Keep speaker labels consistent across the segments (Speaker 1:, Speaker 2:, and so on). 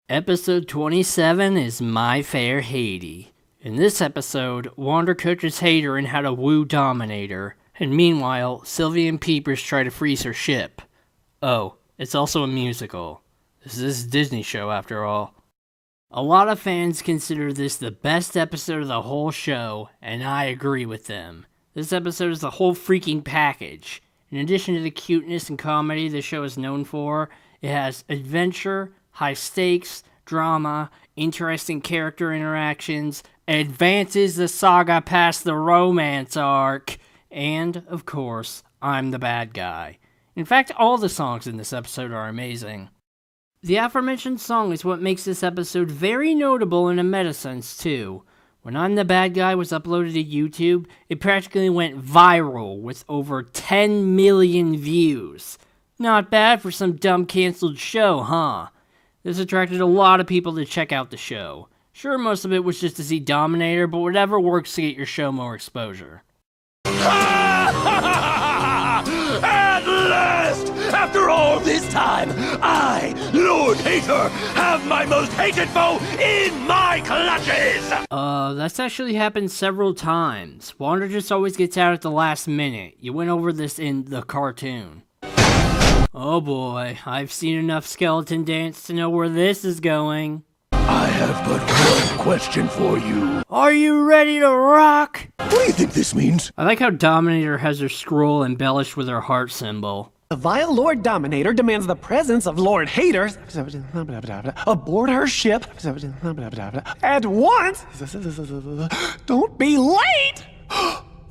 Speaker 1: Episode 27 is My Fair Hatey. In this episode, Wander coaches Hater in how to woo Dominator, and meanwhile, Sylvie and Peepers try to freeze her ship. Oh, it's also a musical. This is a Disney show after all. A lot of fans consider this the best episode of the whole show, and I agree with them. This episode is the whole freaking package. In addition to the cuteness and comedy the show is known for, it has adventure, high stakes, drama, interesting character interactions, advances the saga past the romance arc, and, of course, I'm the bad guy. In fact, all the songs in this episode are amazing. The aforementioned song is what makes this episode very notable in a meta sense, too. When I'm the Bad Guy was uploaded to YouTube, it practically went viral with over 10 million views. Not bad for some dumb canceled show, huh? This attracted a lot of people to check out the show. Sure, most of it was just to see Dominator, but whatever works to get your show more exposure.
Speaker 2: At last! After all this time, I, Lord Hater, have my most hated foe in my clutches!
Speaker 1: That's actually happened several times. Wander just always gets out at the last minute. You went over this in the cartoon. Oh boy, I've seen enough skeleton dance to know where this is going.
Speaker 2: I have but one question for you.
Speaker 1: Are you ready to rock?
Speaker 2: What do you think this means?
Speaker 1: I like how Dominator has her scroll embellished with her heart symbol.
Speaker 3: The vile Lord Dominator demands the presence of Lord Hater aboard her ship at once. Don't be late!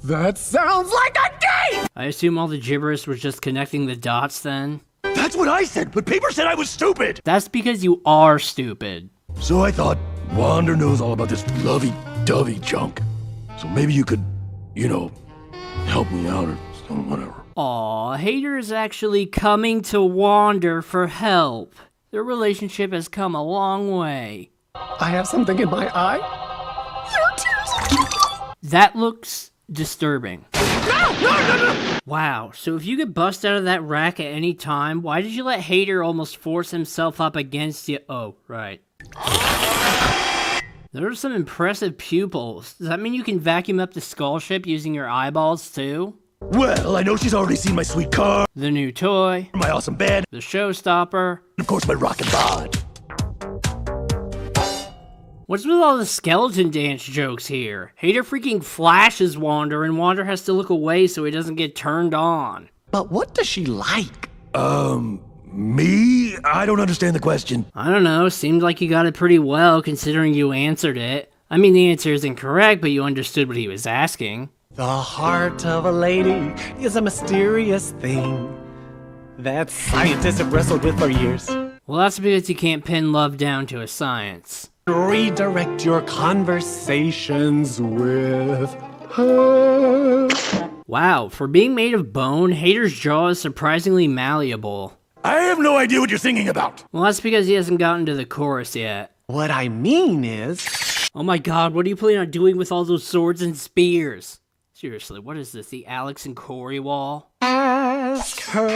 Speaker 3: That sounds like a date!
Speaker 1: I assume all the gibberish was just connecting the dots then?
Speaker 2: That's what I said, but Paper said I was stupid!
Speaker 1: That's because you are stupid.
Speaker 2: So I thought, Wander knows all about this lovey-dovey junk. So maybe you could, help me out or something, whatever.
Speaker 1: Aw, Hater is actually coming to Wander for help. Their relationship has come a long way.
Speaker 3: I have something in my eye. Your tears.
Speaker 1: That looks disturbing.
Speaker 3: No!
Speaker 1: Wow, so if you could bust out of that rack at any time, why did you let Hater almost force himself up against you? Oh, right. There are some impressive pupils. Does that mean you can vacuum up the skull ship using your eyeballs too?
Speaker 2: Well, I know she's already seen my sweet car,
Speaker 1: The new toy,
Speaker 2: my awesome bed,
Speaker 1: the showstopper.
Speaker 2: and of course my rockin' bod.
Speaker 1: What's with all the skeleton dance jokes here? Hater freaking flashes Wander, and Wander has to look away so he doesn't get turned on.
Speaker 3: But what does she like?
Speaker 2: Me? I don't understand the question.
Speaker 1: I don't know, seemed like you got it pretty well considering you answered it. I mean, the answer isn't correct, but you understood what he was asking.
Speaker 3: The heart of a lady is a mysterious thing that scientists have wrestled with for years.
Speaker 1: Well, that's because you can't pin love down to a science.
Speaker 3: Redirect your conversations with her.
Speaker 1: Wow, for being made of bone, Hater's jaw is surprisingly malleable.
Speaker 2: I have no idea what you're singing about.
Speaker 1: Well, that's because he hasn't gotten to the chorus yet.
Speaker 3: What I mean is...
Speaker 1: Oh my god, what are you planning on doing with all those swords and spears? Seriously, what is this, the Alex and Corey wall?
Speaker 3: Ask her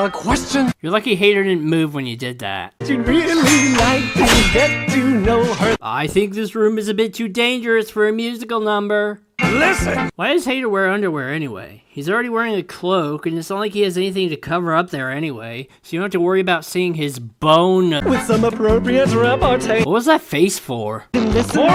Speaker 3: a question.
Speaker 1: You're lucky Hater didn't move when you did that.
Speaker 3: She'd really like to get to know her.
Speaker 1: I think this room is a bit too dangerous for a musical number.
Speaker 2: Listen!
Speaker 1: Why does Hater wear underwear anyway? He's already wearing a cloak, and it's not like he has anything to cover up there anyway, so you don't have to worry about seeing his bone.
Speaker 3: With some appropriate repartee.
Speaker 1: What was that face for?
Speaker 2: More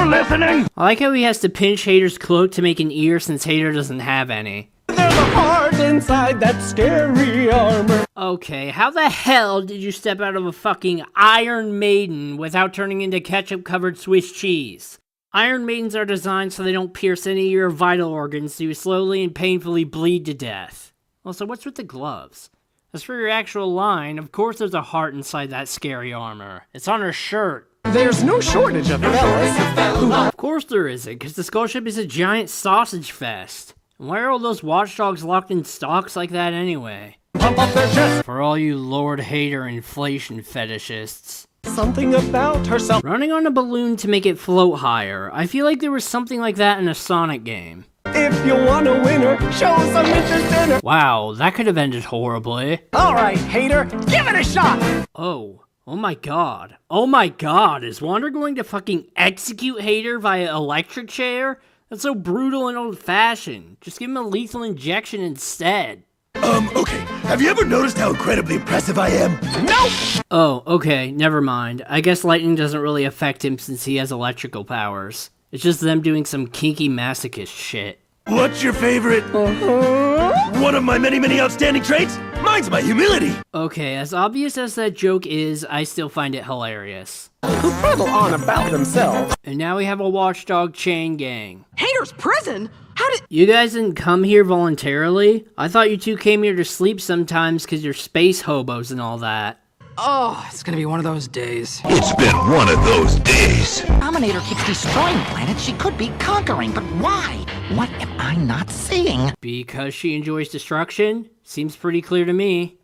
Speaker 2: listening!
Speaker 1: I like how he has to pinch Hater's cloak to make an ear since Hater doesn't have any.
Speaker 3: There's a heart inside that scary armor.
Speaker 1: Okay, how the hell did you step out of a fucking Iron Maiden without turning into ketchup-covered Swiss cheese? Iron Maidens are designed so they don't pierce any of your vital organs so you slowly and painfully bleed to death. Also, what's with the gloves? As for your actual line, of course there's a heart inside that scary armor. It's on her shirt.
Speaker 3: There's no shortage of fellas.
Speaker 1: Of course there isn't, because the skull ship is a giant sausage fest. And why are all those watchdogs locked in stocks like that anyway?
Speaker 3: Pump up their chest.
Speaker 1: For all you Lord Hater inflation fetishists.
Speaker 3: Something about herself.
Speaker 1: Running on a balloon to make it float higher. I feel like there was something like that in a Sonic game.
Speaker 3: If if you want to win her, show some interest in her.
Speaker 1: Wow, that could have ended horribly.
Speaker 3: All right, hater, give it a shot.
Speaker 1: Oh my god. Oh my god, is Wander going to fucking execute Hater via electric chair? That's so brutal and old-fashioned. Just give him a lethal injection instead.
Speaker 2: Okay. Have you ever noticed how incredibly impressive I am?
Speaker 3: Nope.
Speaker 1: Oh, okay, never mind. I guess lightning doesn't really affect him since he has electrical powers. It's just them doing some kinky masochist shit.
Speaker 2: What's your favorite? One of my many, many outstanding traits? Mine's my humility.
Speaker 1: Okay, as obvious as that joke is, I still find it hilarious.
Speaker 3: Who prattle on about themselves.
Speaker 1: And now we have a watchdog chain gang.
Speaker 4: Hater's prison? How did...
Speaker 1: You guys didn't come here voluntarily? I thought you two came here to sleep sometimes because you're space hobos and all that.
Speaker 4: Oh, it's gonna be one of those days.
Speaker 2: It's been one of those days.
Speaker 5: Dominator keeps destroying planets she could be conquering, but why? What am I not seeing?
Speaker 1: Because she enjoys destruction? Seems pretty clear to me.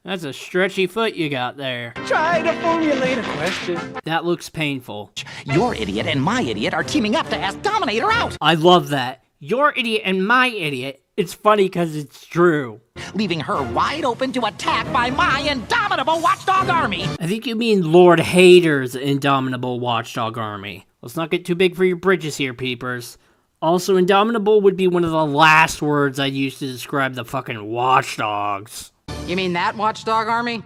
Speaker 1: That's a stretchy foot you got there.
Speaker 3: Try to formulate a question.
Speaker 1: That looks painful.
Speaker 5: Your idiot and my idiot are teaming up to ask Dominator out,
Speaker 1: I love that. Your idiot and my idiot. It's funny because it's true.
Speaker 5: leaving her wide open to attack by my indomitable watchdog army.
Speaker 1: I think you mean Lord Hater's indomitable watchdog army. Let's not get too big for your britches here, peepers. Also, indomitable would be one of the last words I'd use to describe the fucking watchdogs.
Speaker 4: You mean that watchdog army?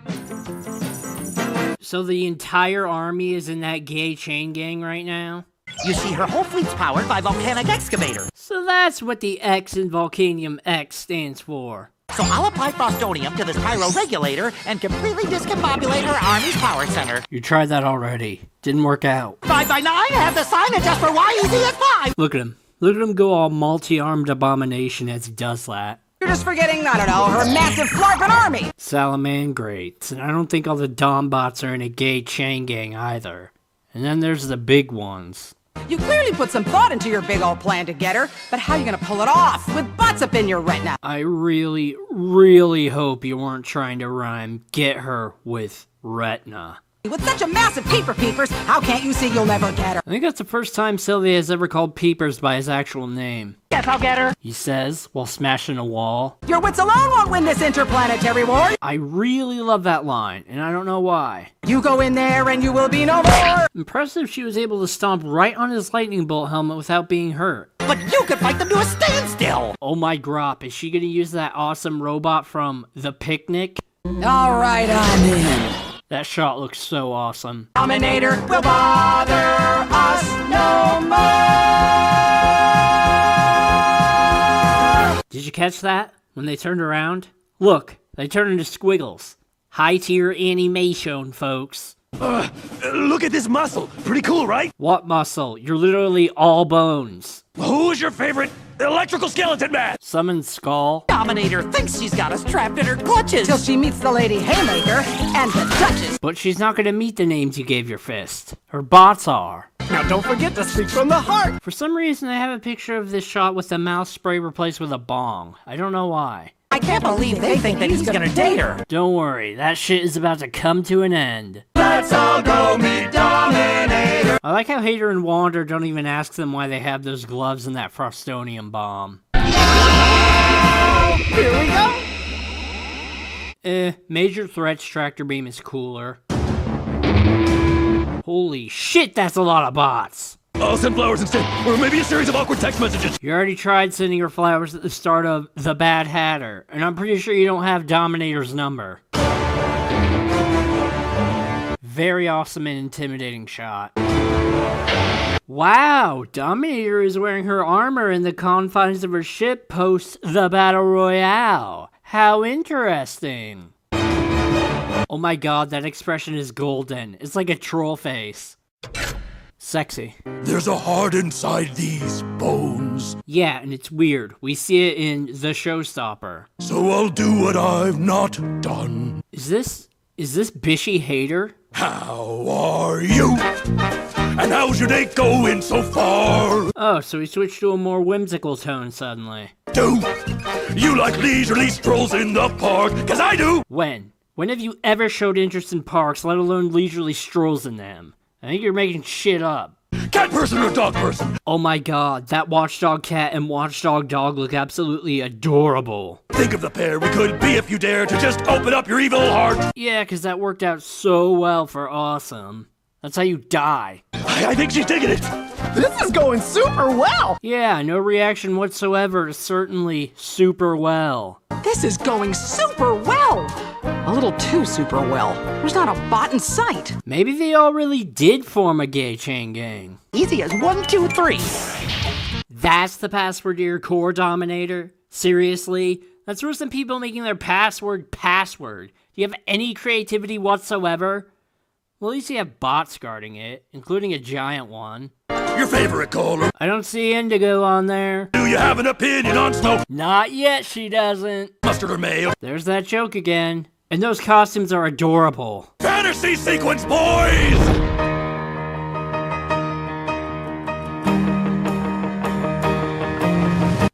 Speaker 1: So the entire army is in that gay chain gang right now?
Speaker 5: You see, her whole fleet's powered by volcanic excavator.
Speaker 1: So that's what the X in Volcanium X stands for.
Speaker 5: So I'll apply Frostonium to this pyroregulator and completely discombobulate her army's power center.
Speaker 1: You tried that already. Didn't work out.
Speaker 5: 5x9, have the sign adjust for Y easy as 5.
Speaker 1: Look at him. Look at him go all multi-armed abomination as he does that.
Speaker 4: You're just forgetting, I don't know, her massive flarpin' army!
Speaker 1: Salaman greats, and I don't think all the Dombots are in a gay chain gang either. And then there's the big ones.
Speaker 4: You clearly put some thought into your big old plan to get her, but how you gonna pull it off with butts up in your retina?
Speaker 1: I really, really hope you weren't trying to rhyme get her with retina.
Speaker 4: With such a massive peepers, how can't you see you'll never get her?
Speaker 1: I think that's the first time Sylvia has ever called Peepers by his actual name.
Speaker 4: Yes, I'll get her.
Speaker 1: He says, while smashing a wall.
Speaker 4: Your wits alone won't win this interplanetary war.
Speaker 1: I really love that line, and I don't know why.
Speaker 4: You go in there and you will be no more.
Speaker 1: Impressive she was able to stomp right on his lightning bolt helmet without being hurt.
Speaker 5: But you could fight them to a standstill.
Speaker 1: Oh my grop, is she gonna use that awesome robot from The Picnic?
Speaker 4: All right, I'm in.
Speaker 1: That shot looks so awesome.
Speaker 4: Dominator will bother us no more.
Speaker 1: Did you catch that? When they turned around? Look, they turned into squiggles. High tier animation, folks.
Speaker 2: Look at this muscle. Pretty cool, right?
Speaker 1: What muscle? You're literally all bones.
Speaker 2: Who's your favorite electrical skeleton man?
Speaker 1: Summon Skull.
Speaker 5: Dominator thinks she's got us trapped in her clutches.
Speaker 4: Till she meets the Lady Haymaker and the Duchess.
Speaker 1: But she's not gonna meet the names you gave your fist. Her bots are.
Speaker 3: Now don't forget to speak from the heart.
Speaker 1: For some reason, I have a picture of this shot with the mouth spray replaced with a bong. I don't know why.
Speaker 5: I can't believe they think that he's gonna date her.
Speaker 1: Don't worry, that shit is about to come to an end.
Speaker 2: Let's all go meet Dominator.
Speaker 1: I like how Hater and Wander don't even ask them why they have those gloves and that Frostonium bomb.
Speaker 4: Here we go.
Speaker 1: Major Threat's tractor beam is cooler. Holy shit, that's a lot of bots!
Speaker 2: I'll send flowers instead, or maybe a series of awkward text messages.
Speaker 1: You already tried sending her flowers at the start of The Bad Hatter, and I'm pretty sure you don't have Dominator's number. Very awesome and intimidating shot. Wow, Dominator is wearing her armor in the confines of her ship post the Battle Royale. How interesting. Oh my god, that expression is golden. It's like a troll face. Sexy.
Speaker 2: There's a heart inside these bones.
Speaker 1: Yeah, and it's weird. We see it in The Showstopper.
Speaker 2: So I'll do what I've not done.
Speaker 1: Is this Bishy Hater?
Speaker 2: How are you? And how's your day going so far?
Speaker 1: Oh, so he switched to a more whimsical tone suddenly.
Speaker 2: Do you like leisurely strolls in the park? 'Cause I do!
Speaker 1: When? When have you ever showed interest in parks, let alone leisurely strolls in them? I think you're making shit up.
Speaker 2: cat person or dog person?
Speaker 1: Oh my god, that watchdog cat and watchdog dog look absolutely adorable.
Speaker 2: Think of the pair we could be if you dare to just open up your evil heart.
Speaker 1: Yeah, because that worked out so well for Awesome. That's how you die.
Speaker 2: I think she's digging it.
Speaker 3: This is going super well!
Speaker 1: Yeah, no reaction whatsoever to certainly super well.
Speaker 4: This is going super well. A little too super well. There's not a bot in sight.
Speaker 1: Maybe they all really did form a gay chain gang.
Speaker 5: Easy as 1, 2, 3.
Speaker 1: That's the password to your core, Dominator? Seriously? That's worse than people making their password. Do you have any creativity whatsoever? Well, at least you have bots guarding it, including a giant one.
Speaker 2: Your favorite color?
Speaker 1: I don't see Indigo on there.
Speaker 2: Do you have an opinion on snow,
Speaker 1: Not yet, she doesn't.
Speaker 2: mustard, or mayo?
Speaker 1: There's that joke again. And those costumes are adorable.
Speaker 2: Fantasy sequence, boys!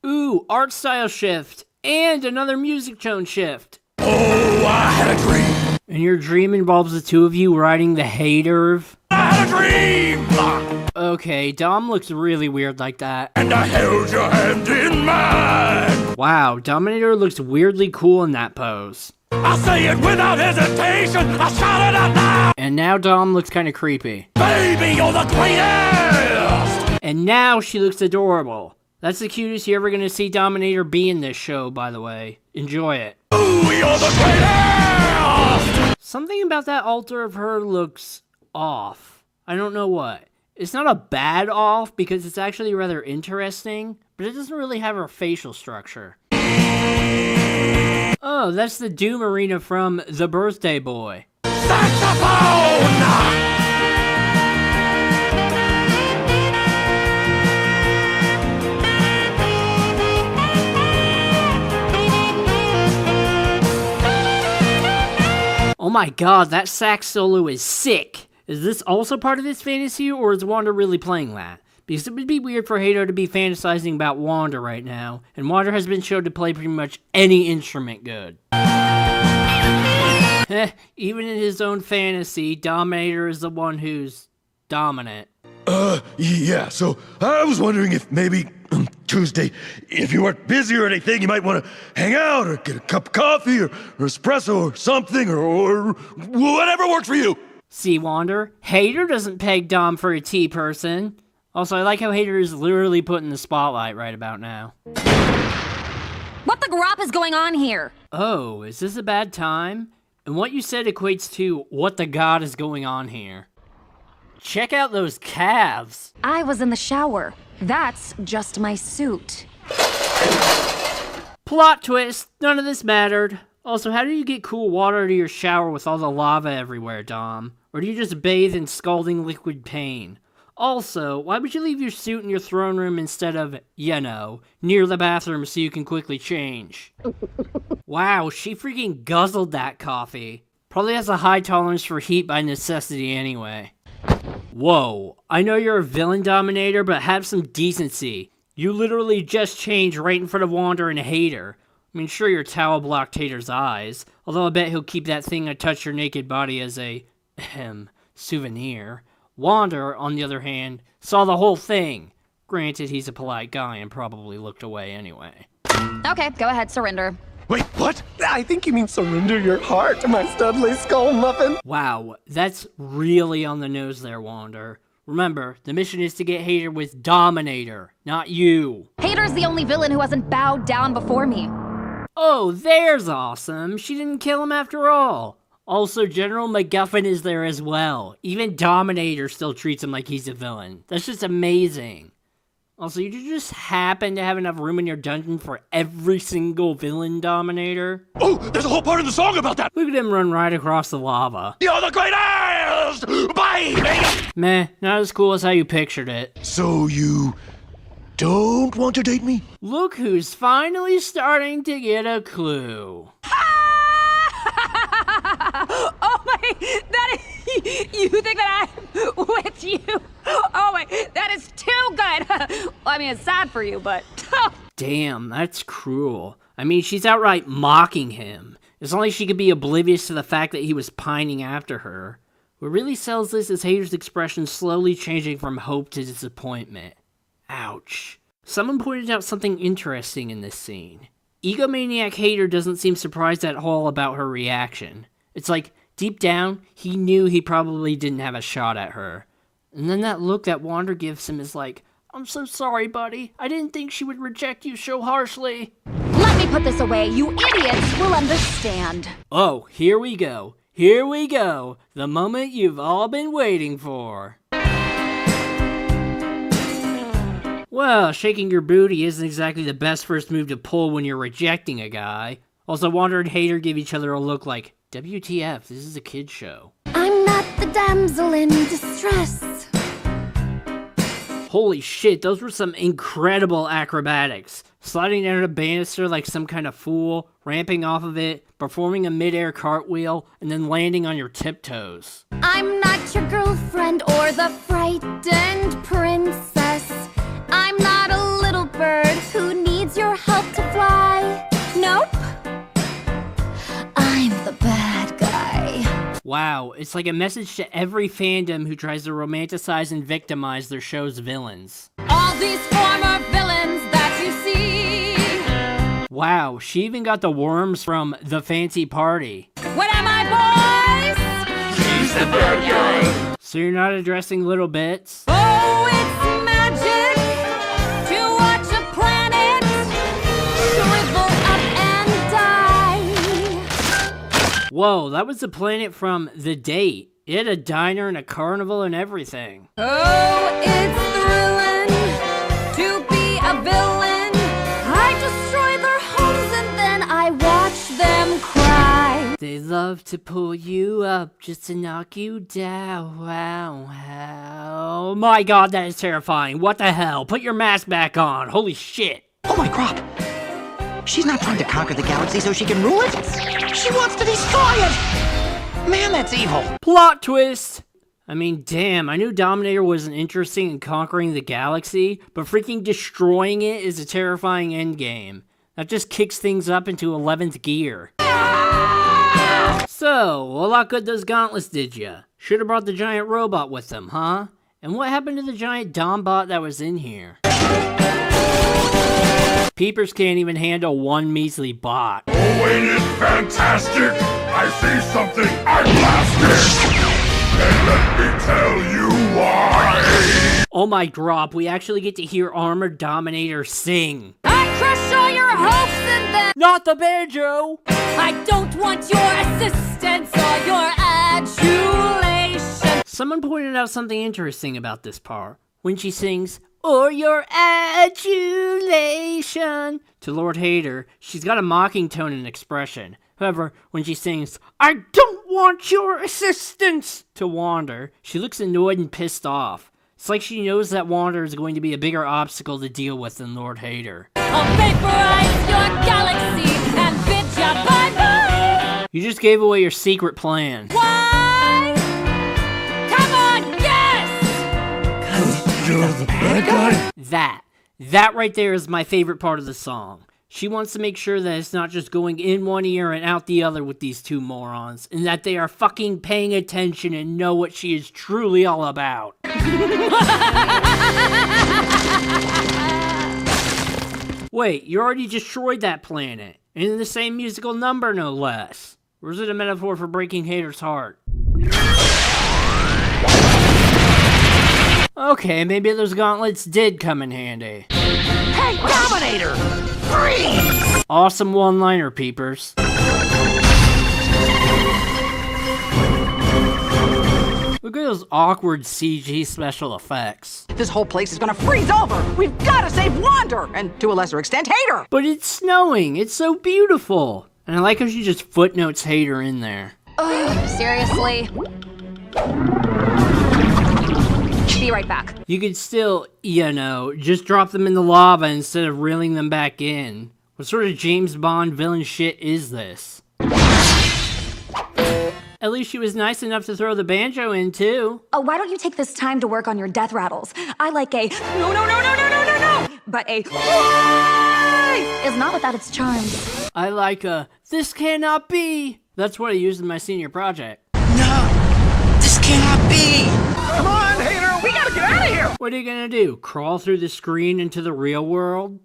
Speaker 1: Ooh, art style shift. And another music tone shift.
Speaker 2: Oh, I had a dream.
Speaker 1: And your dream involves the two of you riding the Hatey.
Speaker 2: I had a dream!
Speaker 1: Okay, Dom looks really weird like that.
Speaker 2: And I held your hand in mine.
Speaker 1: Wow, Dominator looks weirdly cool in that pose.
Speaker 2: I'll say it without hesitation. I'll shout it out now.
Speaker 1: And now Dom looks kinda creepy.
Speaker 2: Baby, you're the greatest.
Speaker 1: And now she looks adorable. That's the cutest you're ever gonna see Dominator be in this show, by the way. Enjoy it.
Speaker 2: Ooh, you're the greatest.
Speaker 1: Something about that altar of her looks off. I don't know what. It's not a bad off because it's actually rather interesting, but it doesn't really have her facial structure. Oh, that's the Doom Arena from The Birthday Boy.
Speaker 2: Saxophone.
Speaker 1: Oh my god, that sax solo is sick! Is this also part of his fantasy, or is Wander really playing that? Because it would be weird for Hatey to be fantasizing about Wander right now, and Wander has been shown to play pretty much any instrument good. Even in his own fantasy, Dominator is the one who's dominant.
Speaker 2: Yeah, so I was wondering if maybe Tuesday, if you weren't busy or anything, you might want to hang out or get a cup of coffee or espresso or something or whatever works for you.
Speaker 1: See, Wander, Hatey doesn't peg Dom for a tea person. Also, I like how Hatey is literally put in the spotlight right about now.
Speaker 6: What the grop is going on here?
Speaker 1: Oh, is this a bad time? And what you said equates to what the god is going on here. Check out those calves.
Speaker 6: I was in the shower. That's just my suit.
Speaker 1: Plot twist, none of this mattered. Also, how do you get cool water to your shower with all the lava everywhere, Dom? Or do you just bathe in scalding liquid pain? Also, why would you leave your suit in your throne room instead of, you know, near the bathroom so you can quickly change? Wow, she freaking guzzled that coffee. Probably has a high tolerance for heat by necessity anyway. Whoa, I know you're a villain, Dominator, but have some decency. You literally just changed right in front of Wander and Hatey. I mean, sure, your towel blocked Hatey's eyes, although I bet he'll keep that thing that touched your naked body as a, souvenir. Wander, on the other hand, saw the whole thing. Granted, he's a polite guy and probably looked away anyway.
Speaker 6: Okay, go ahead, surrender.
Speaker 2: Wait, what?
Speaker 3: I think you mean surrender your heart to my Studley skull muffin.
Speaker 1: Wow, that's really on the nose there, Wander. Remember, the mission is to get Hatey with Dominator, not you.
Speaker 6: Hatey's the only villain who hasn't bowed down before me.
Speaker 1: Oh, there's awesome. She didn't kill him after all. Also, General MacGuffin is there as well. Even Dominator still treats him like he's a villain. That's just amazing. Also, you just happen to have enough room in your dungeon for every single villain, Dominator?
Speaker 2: Oh, there's a whole part in the song about that.
Speaker 1: Look at him run right across the lava.
Speaker 2: You're the greatest, baby.
Speaker 1: Meh, not as cool as how you pictured it.
Speaker 2: So you don't want to date me?
Speaker 1: Look who's finally starting to get a clue.
Speaker 4: Oh my, that is, you think that I'm with you? Oh my, that is too good. I mean, it's sad for you, but.
Speaker 1: Damn, that's cruel. I mean, she's outright mocking him. It's not like she could be oblivious to the fact that he was pining after her. What really sells this is Hater's expression slowly changing from hope to disappointment. Ouch. Someone pointed out something interesting in this scene. Egomaniac Hater doesn't seem surprised at all about her reaction. It's like, deep down, he knew he probably didn't have a shot at her. And then that look that Wander gives him is like, I'm so sorry, buddy. I didn't think she would reject you so harshly.
Speaker 6: Let me put this away. You idiots will understand.
Speaker 1: Oh, here we go. Here we go. The moment you've all been waiting for. Well, shaking your booty isn't exactly the best first move to pull when you're rejecting a guy. Also, Wander and Hater give each other a look like, WTF, this is a kid's show.
Speaker 6: I'm not the damsel in distress.
Speaker 1: Holy shit, those were some incredible acrobatics. Sliding down a banister like some kind of fool, ramping off of it, performing a mid-air cartwheel, and then landing on your tiptoes.
Speaker 6: I'm not your girlfriend or the frightened princess. I'm not a little bird who needs your help to fly. Nope. I'm the bad guy.
Speaker 1: Wow, it's like a message to every fandom who tries to romanticize and victimize their show's villains.
Speaker 4: All these former villains that you see.
Speaker 1: Wow, she even got the worms from The Fancy Party.
Speaker 4: What am I, boys?
Speaker 2: He's the bad guy.
Speaker 1: So you're not addressing little bits?
Speaker 4: Oh, it's magic to watch a planet shrivel up and die.
Speaker 1: Whoa, that was the planet from The Date. It had a diner and a carnival and everything.
Speaker 4: Oh, it's thrilling to be a villain.
Speaker 6: I destroy their homes and then I watch them cry.
Speaker 1: They love to pull you up just to knock you down. Wow, wow. My god, that is terrifying. What the hell? Put your mask back on. Holy shit.
Speaker 5: Oh my crop! She's not trying to conquer the galaxy so she can rule it. She wants to destroy it! Man, that's evil.
Speaker 1: Plot twist! I mean, damn, I knew Dominator wasn't interesting in conquering the galaxy, but freaking destroying it is a terrifying endgame. That just kicks things up into 11th gear. So, a lot good those gauntlets did ya. Should've brought the giant robot with them, huh? And what happened to the giant Dombot that was in here? Peepers can't even handle one measly bot.
Speaker 2: Oh, ain't it fantastic? I see something, I blast it! And let me tell you why!
Speaker 1: Oh my drop, we actually get to hear Armored Dominator sing.
Speaker 4: I crush all your hopes and then
Speaker 1: Not the banjo!
Speaker 4: I don't want your assistance or your adulation.
Speaker 1: Someone pointed out something interesting about this part. When she sings, or your adulation, to Lord Hater, she's got a mocking tone and expression. However, when she sings, I don't want your assistance, to Wander, she looks annoyed and pissed off. It's like she knows that Wander is going to be a bigger obstacle to deal with than Lord Hater.
Speaker 4: I'll vaporize your galaxy and bid ya bye-bye.
Speaker 1: You just gave away your secret plan.
Speaker 4: Why? Come on, guess!
Speaker 2: You're the bad guy?
Speaker 1: That right there is my favorite part of the song. She wants to make sure that it's not just going in one ear and out the other with these two morons, and that they are fucking paying attention and know what she is truly all about. Wait, you already destroyed that planet, and in the same musical number no less. Or is it a metaphor for breaking Hater's heart? Okay, maybe those gauntlets did come in handy.
Speaker 5: Hey, Dominator! Freeze!
Speaker 1: Awesome one-liner, peepers. Look at those awkward CG special effects.
Speaker 7: This whole place is gonna freeze over! We've gotta save Wander! And to a lesser extent, Hater!
Speaker 1: But it's snowing. It's so beautiful. And I like how she just footnotes Hater in there.
Speaker 6: Seriously? Be right back.
Speaker 1: You could still, just drop them in the lava instead of reeling them back in. What sort of James Bond villain shit is this? At least she was nice enough to throw the banjo in, too.
Speaker 6: Oh, why don't you take this time to work on your death rattles? I like a no, but a is not without its charms.
Speaker 1: I like a this cannot be. That's what I used in my senior project.
Speaker 5: No, this can't be!
Speaker 3: Come on, Hater, we gotta get out of here!
Speaker 1: What are you gonna do? Crawl through the screen into the real world?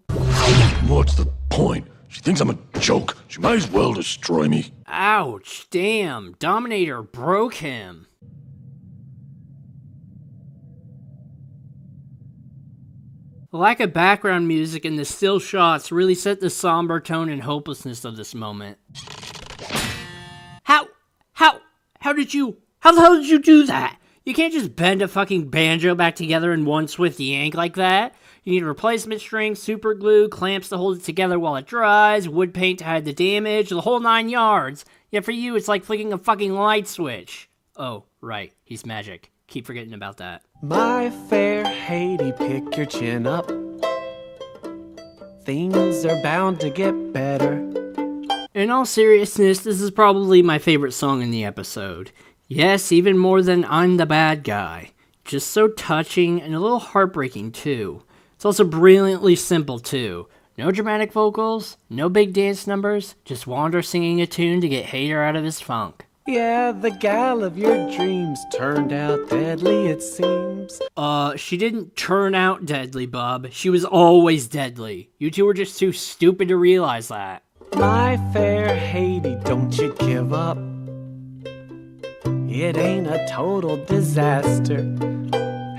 Speaker 2: What's the point? She thinks I'm a joke. She might as well destroy me.
Speaker 1: Ouch, damn, Dominator broke him. The lack of background music and the still shots really set the somber tone and hopelessness of this moment. How the hell did you do that? You can't just bend a fucking banjo back together in one swift yank like that. You need a replacement string, super glue, clamps to hold it together while it dries, wood paint to hide the damage, the whole 9 yards. Yet for you, it's like flicking a fucking light switch. Oh, right, he's magic. Keep forgetting about that.
Speaker 3: My fair Hatey, pick your chin up. Things are bound to get better.
Speaker 1: In all seriousness, this is probably my favorite song in the episode. Yes, even more than I'm the Bad Guy. Just so touching and a little heartbreaking too. It's also brilliantly simple too. No dramatic vocals, no big dance numbers, just Wander singing a tune to get Hater out of his funk.
Speaker 3: Yeah, the gal of your dreams turned out deadly, it seems.
Speaker 1: She didn't turn out deadly, bub. She was always deadly. You two were just too stupid to realize that.
Speaker 3: My fair Hatey, don't you give up. It ain't a total disaster.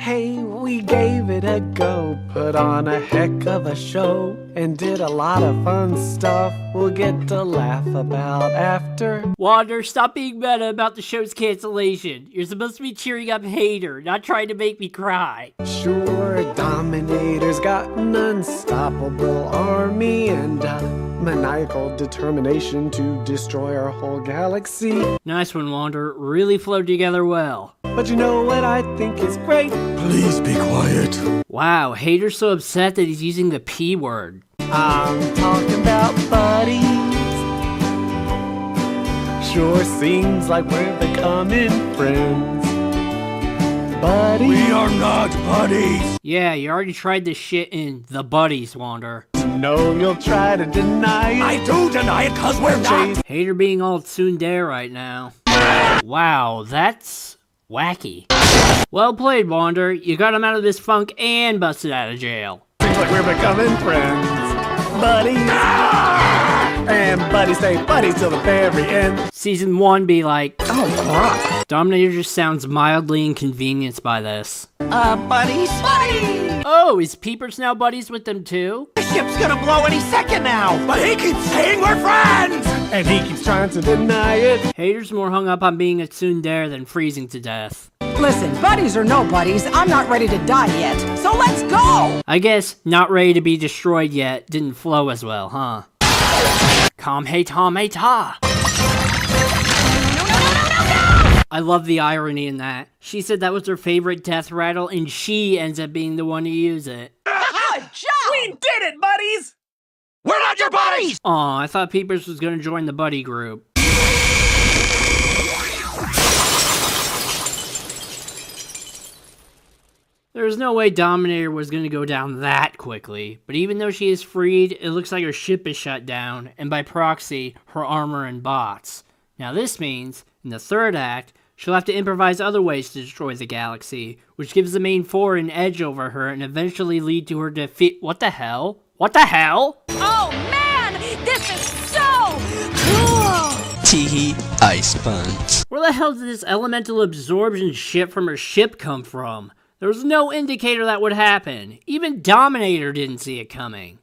Speaker 3: Hey, we gave it a go, put on a heck of a show, and did a lot of fun stuff we'll get to laugh about after.
Speaker 1: Wander, stop being meta about the show's cancellation. You're supposed to be cheering up Hater, not trying to make me cry.
Speaker 3: Sure, Dominator's got an unstoppable army and maniacal determination to destroy our whole galaxy.
Speaker 1: Nice one, Wander. Really flowed together well.
Speaker 3: But you know what I think is great?
Speaker 2: Please be quiet.
Speaker 1: Wow, Hater's so upset that he's using the P word.
Speaker 3: I'm talking about buddies. Sure seems like we're becoming friends. Buddies.
Speaker 2: We are not buddies.
Speaker 1: Yeah, you already tried this shit in The Buddies, Wander.
Speaker 3: No, you'll try to deny it.
Speaker 2: I do deny it cause we're not.
Speaker 1: Hater being all tsundere right now. Wow, that's wacky. Well played, Wander. You got him out of this funk and busted out of jail.
Speaker 3: Seems like we're becoming friends. Buddies. And buddies stay buddies till the very end.
Speaker 1: Season 1 be like,
Speaker 5: Oh, crap.
Speaker 1: Dominator just sounds mildly inconvenienced by this.
Speaker 5: Buddies? Buddies!
Speaker 1: Oh, is Peepers now buddies with them too?
Speaker 5: The ship's gonna blow any second now!
Speaker 2: But he keeps saying we're friends.
Speaker 3: And he keeps trying to deny it.
Speaker 1: Hater's more hung up on being a tsundere than freezing to death.
Speaker 7: Listen, buddies or no buddies, I'm not ready to die yet. So let's go!
Speaker 1: I guess not ready to be destroyed yet didn't flow as well, huh? Calm hey Tom hey ta. I love the irony in that. She said that was her favorite death rattle and she ends up being the one to use it.
Speaker 7: Good job!
Speaker 3: We did it, buddies!
Speaker 2: We're not your buddies.
Speaker 1: Aw, I thought Peepers was gonna join the buddy group. There was no way Dominator was going to go down that quickly, but even though she is freed, it looks like her ship is shut down, and by proxy, her armor and bots. Now this means, in the third act, she'll have to improvise other ways to destroy the galaxy, which gives the main four an edge over her and eventually lead to her defeat. What the hell? What the hell?
Speaker 4: Oh man, this is so cool!
Speaker 8: Teehee Ice Punch.
Speaker 1: Where the hell did this elemental absorption shit from her ship come from? There was no indicator that would happen. Even Dominator didn't see it coming.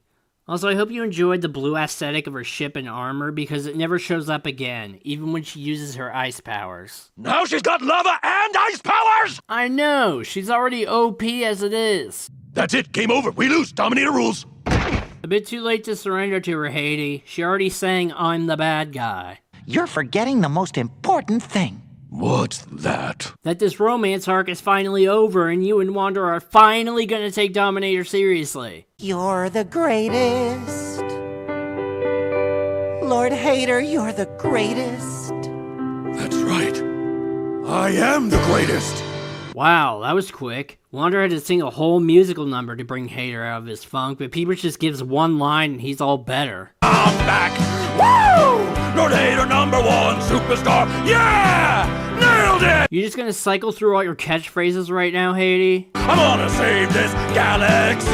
Speaker 1: Also, I hope you enjoyed the blue aesthetic of her ship and armor because it never shows up again, even when she uses her ice powers.
Speaker 2: Now she's got lava and ice powers.
Speaker 1: I know, she's already OP as it is.
Speaker 2: That's it, game over. We lose. Dominator rules.
Speaker 1: A bit too late to surrender to her, Hatey. She already sang I'm the Bad Guy.
Speaker 5: You're forgetting the most important thing.
Speaker 2: What's that?
Speaker 1: That this romance arc is finally over and you and Wander are finally gonna take Dominator seriously.
Speaker 5: You're the greatest. Lord Hater, you're the greatest.
Speaker 2: That's right. I am the greatest.
Speaker 1: Wow, that was quick. Wander had to sing a whole musical number to bring Hater out of his funk, but Peepers just gives one line and he's all better.
Speaker 2: I'm back. Woo! Lord Hater #1 superstar. Yeah! nailed it!
Speaker 1: You just gonna cycle through all your catchphrases right now, Hatey?
Speaker 2: I'm gonna save this galaxy!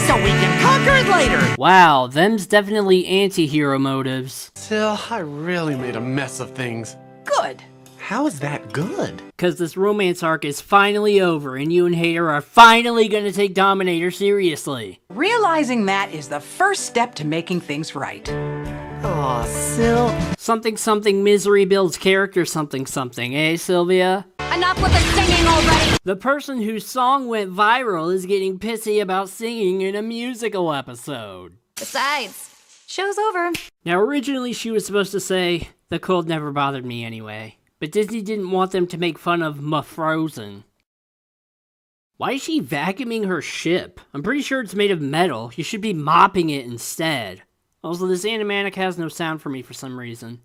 Speaker 5: So we can conquer it later!
Speaker 1: Wow, them's definitely anti-hero motives.
Speaker 3: Sil, I really made a mess of things.
Speaker 7: Good.
Speaker 3: How is that good?
Speaker 1: Cause this romance arc is finally over and you and Hater are finally gonna take Dominator seriously.
Speaker 7: Realizing that is the first step to making things right.
Speaker 3: Aw, Sil.
Speaker 1: Something something misery builds character something something, eh, Sylvia?
Speaker 6: Enough with the singing already!
Speaker 1: The person whose song went viral is getting pissy about singing in a musical episode.
Speaker 6: Besides, show's over.
Speaker 1: Now originally she was supposed to say, the cold never bothered me anyway, but Disney didn't want them to make fun of Frozen. Why is she vacuuming her ship? I'm pretty sure it's made of metal. You should be mopping it instead. Also, this animatic has no sound for me for some reason.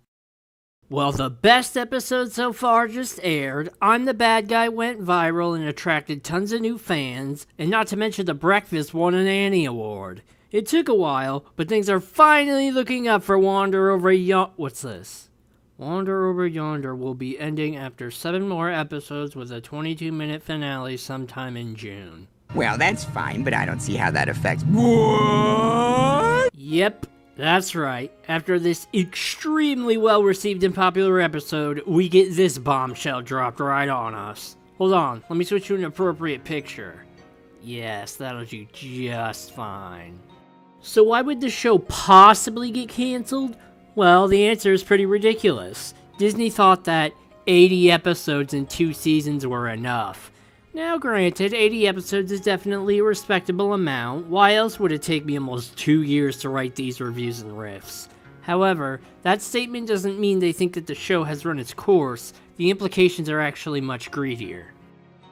Speaker 1: Well, the best episode so far just aired. I'm the Bad Guy went viral and attracted tons of new fans, and not to mention The Breakfast won an Annie Award. It took a while, but things are finally looking up for Wander Over Yonder. What's this? Wander Over Yonder will be ending after 7 more episodes with a 22-minute finale sometime in June.
Speaker 5: Well, that's fine, but I don't see how that affects...
Speaker 2: What?
Speaker 1: Yep. That's right. After this extremely well-received and popular episode, we get this bombshell dropped right on us. Hold on, let me switch to an appropriate picture. Yes, that'll do just fine. So why would the show possibly get canceled? Well, the answer is pretty ridiculous. Disney thought that 80 episodes in 2 seasons were enough. Now granted, 80 episodes is definitely a respectable amount. Why else would it take me almost 2 years to write these reviews and riffs? However, that statement doesn't mean they think that the show has run its course. The implications are actually much greedier.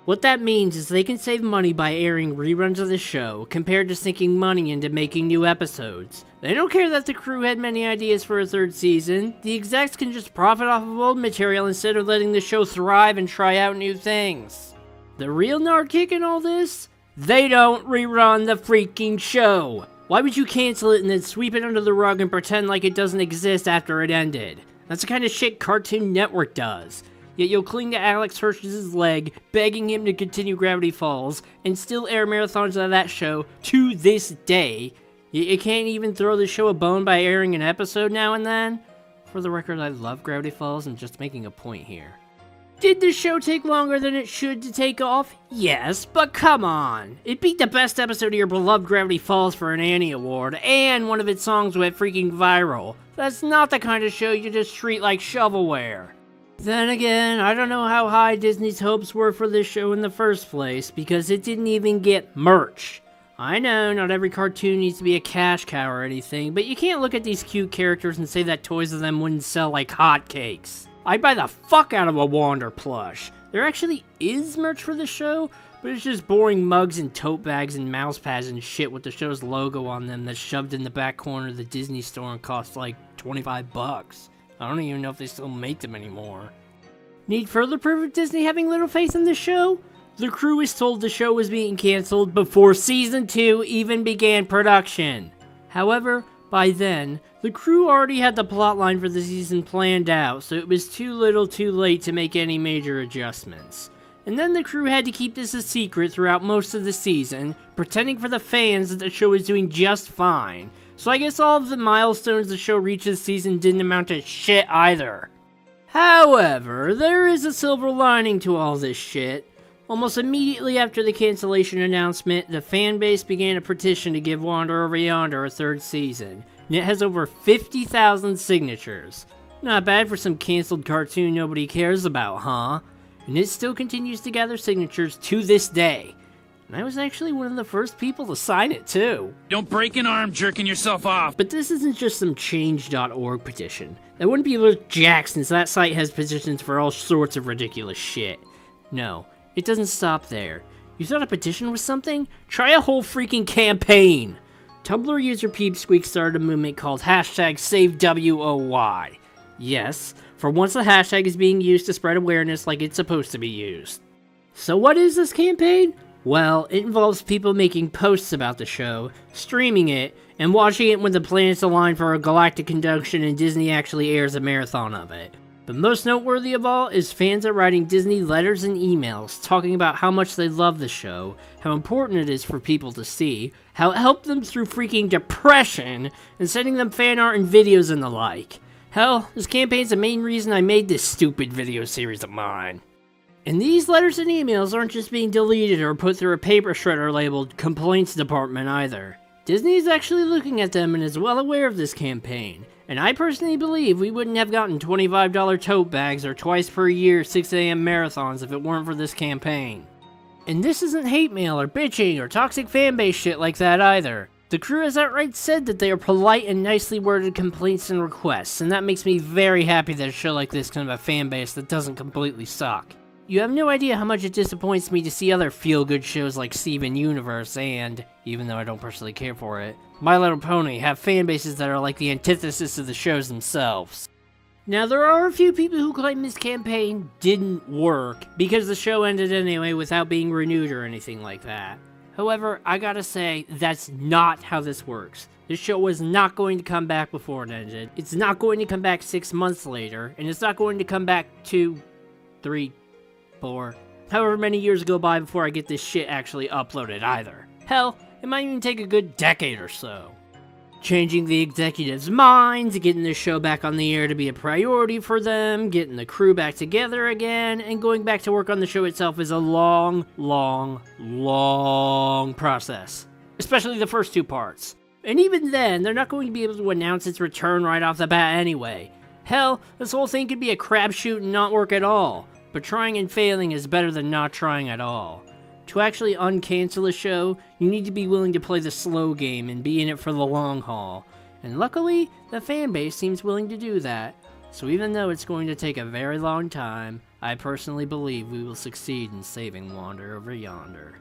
Speaker 1: What that means is they can save money by airing reruns of the show, compared to sinking money into making new episodes. They don't care that the crew had many ideas for a 3rd season. The execs can just profit off of old material instead of letting the show thrive and try out new things. The real nard kick in all this? They don't rerun the freaking show! Why would you cancel it and then sweep it under the rug and pretend like it doesn't exist after it ended? That's the kind of shit Cartoon Network does. Yet you'll cling to Alex Hirsch's leg, begging him to continue Gravity Falls, and still air marathons of that show to this day. Yet you can't even throw the show a bone by airing an episode now and then? For the record, I love Gravity Falls, I'm just making a point here. Did the show take longer than it should to take off? Yes, but come on. It beat the best episode of your beloved Gravity Falls for an Annie Award, and one of its songs went freaking viral. That's not the kind of show you just treat like shovelware. Then again, I don't know how high Disney's hopes were for this show in the first place, because it didn't even get merch. I know, not every cartoon needs to be a cash cow or anything, but you can't look at these cute characters and say that toys of them wouldn't sell like hotcakes. I'd buy the fuck out of a Wander plush. There actually is merch for the show, but it's just boring mugs and tote bags and mouse pads and shit with the show's logo on them that's shoved in the back corner of the Disney store and costs like 25 bucks. I don't even know if they still make them anymore. Need further proof of Disney having little faith in the show? The crew is told the show was being cancelled before Season 2 even began production. However, by then, the crew already had the plotline for the season planned out, so it was too little too late to make any major adjustments. And then the crew had to keep this a secret throughout most of the season, pretending for the fans that the show was doing just fine. So I guess all of the milestones the show reached this season didn't amount to shit either. However, there is a silver lining to all this shit. Almost immediately after the cancellation announcement, the fanbase began a petition to give Wander Over Yonder a 3rd season, and it has over 50,000 signatures. Not bad for some cancelled cartoon nobody cares about, huh? And it still continues to gather signatures to this day. And I was actually one of the first people to sign it too.
Speaker 9: Don't break an arm jerking yourself off.
Speaker 1: But this isn't just some change.org petition. That wouldn't be worth jack since that site has petitions for all sorts of ridiculous shit. No. It doesn't stop there. You thought a petition was something? Try a whole freaking campaign! Tumblr user Peepsqueak started a movement called #SaveWOY. Yes, for once the hashtag is being used to spread awareness like it's supposed to be used. So what is this campaign? Well, it involves people making posts about the show, streaming it, and watching it when the planets align for a galactic conjunction and Disney actually airs a marathon of it. But most noteworthy of all is fans are writing Disney letters and emails talking about how much they love the show, how important it is for people to see, how it helped them through freaking depression, and sending them fan art and videos and the like. Hell, this campaign's the main reason I made this stupid video series of mine. And these letters and emails aren't just being deleted or put through a paper shredder labeled Complaints Department either. Disney is actually looking at them and is well aware of this campaign, and I personally believe we wouldn't have gotten $25 tote bags or twice per year 6 a.m. marathons if it weren't for this campaign. And this isn't hate mail or bitching or toxic fanbase shit like that either. The crew has outright said that they are polite and nicely worded complaints and requests, and that makes me very happy that a show like this can have a fanbase that doesn't completely suck. You have no idea how much it disappoints me to see other feel-good shows like Steven Universe and, even though I don't personally care for it, My Little Pony have fan bases that are like the antithesis of the shows themselves. Now, there are a few people who claim this campaign didn't work because the show ended anyway without being renewed or anything like that. However, I gotta say, that's not how this works. This show was not going to come back before it ended, it's not going to come back 6 months later, and it's not going to come back 2, 3, 4, however many years go by before I get this shit actually uploaded either. Hell, it might even take a good decade or so. Changing the executives' minds, getting this show back on the air to be a priority for them, getting the crew back together again, and going back to work on the show itself is a long process. Especially the first 2 parts. And even then, they're not going to be able to announce its return right off the bat anyway. Hell, this whole thing could be a crapshoot and not work at all. But trying and failing is better than not trying at all. To actually uncancel a show, you need to be willing to play the slow game and be in it for the long haul. And luckily, the fanbase seems willing to do that. So even though it's going to take a very long time, I personally believe we will succeed in saving Wander Over Yonder.